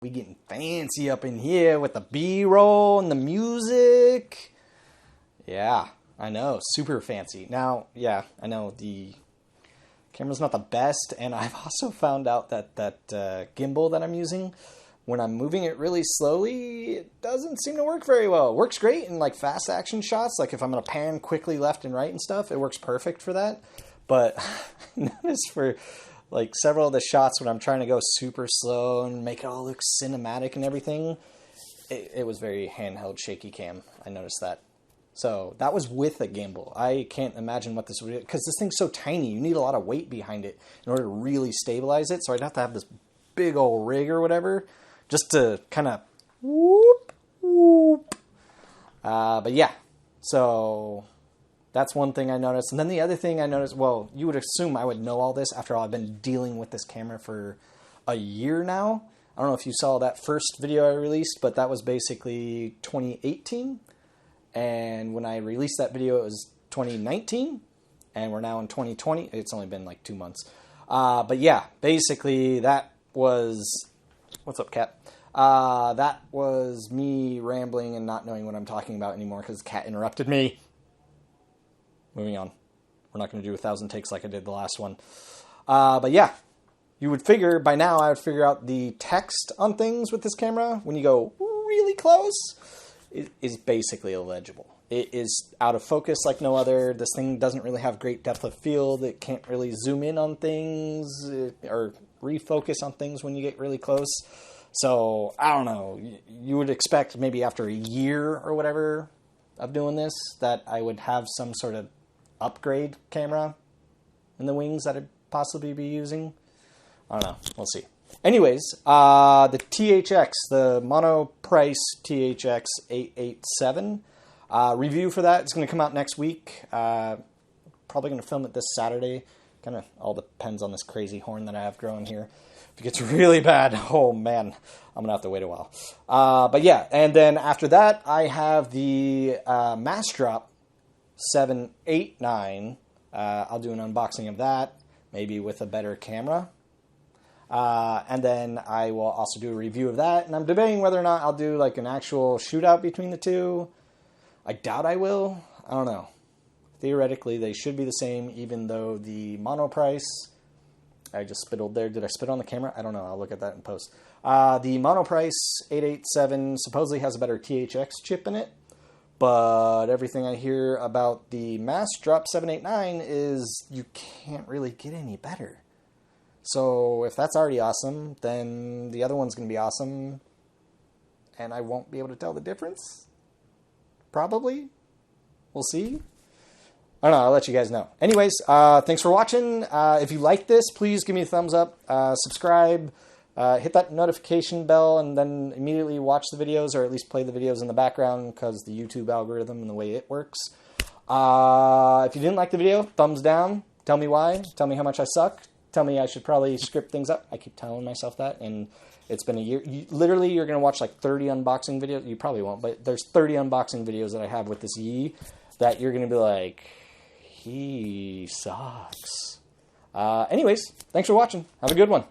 We getting fancy up in here with the B-roll and the music. Yeah, I know, super fancy. Now, yeah, I know the camera's not the best, and I've also found out that gimbal that I'm using, when I'm moving it really slowly, it doesn't seem to work very well. It works great in like fast action shots, like if I'm gonna pan quickly left and right and stuff, it works perfect for that. But I noticed for like several of the shots when I'm trying to go super slow and make it all look cinematic and everything, it was very handheld shaky cam. I noticed that. So that was with a gimbal. I can't imagine what this would be, because this thing's so tiny. You need a lot of weight behind it in order to really stabilize it. So I'd have to have this big old rig or whatever just to kind of whoop, whoop. But yeah, so That's one thing I noticed. And then the other thing I noticed, well, you would assume I would know all this. After all, I've been dealing with this camera for a year now. I don't know if you saw that first video I released, but that was basically 2018. And when I released that video, it was 2019. And we're now in 2020. It's only been like 2 months. But yeah, basically that was... What's up, Cat? That was me rambling and not knowing what I'm talking about anymore because Cat interrupted me. Moving on. We're not going to do 1,000 takes like I did the last one. But yeah, you would figure, by now I would figure out the text on things with this camera. When you go really close, it is basically illegible. It is out of focus like no other. This thing doesn't really have great depth of field. It can't really zoom in on things or refocus on things when you get really close. So, I don't know. You would expect maybe after a year or whatever of doing this that I would have some sort of upgrade camera in the wings that I'd possibly be using. I don't know. We'll see. Anyways, the THX, the Monoprice THX AAA review for that is going to come out next week. Probably going to film it this Saturday. Kind of all depends on this crazy horn that I have growing here. If it gets really bad, oh man, I'm going to have to wait a while. But yeah, and then after that, I have the Mass-Drop 789. I'll do an unboxing of that, maybe with a better camera. And then I will also do a review of that. And I'm debating whether or not I'll do like an actual shootout between the two. I doubt I will. I don't know. Theoretically, they should be the same, even though the Monoprice... I just spittled there. Did I spit on the camera? I don't know. I'll look at that in post. The Monoprice 887 supposedly has a better THX chip in it. But everything I hear about the Mass-Drop 789 is you can't really get any better. So if that's already awesome, then the other one's going to be awesome. And I won't be able to tell the difference. Probably. We'll see. I don't know, I'll let you guys know. Anyways, thanks for watching. If you like this, please give me a thumbs up, subscribe, hit that notification bell, and then immediately watch the videos, or at least play the videos in the background, because the YouTube algorithm and the way it works. If you didn't like the video, thumbs down. Tell me why. Tell me how much I suck. Tell me I should probably script things up. I keep telling myself that, and it's been a year. Literally, you're going to watch like 30 unboxing videos. You probably won't, but there's 30 unboxing videos that I have with this Yi that you're going to be like... He sucks. Anyways, thanks for watching. Have a good one.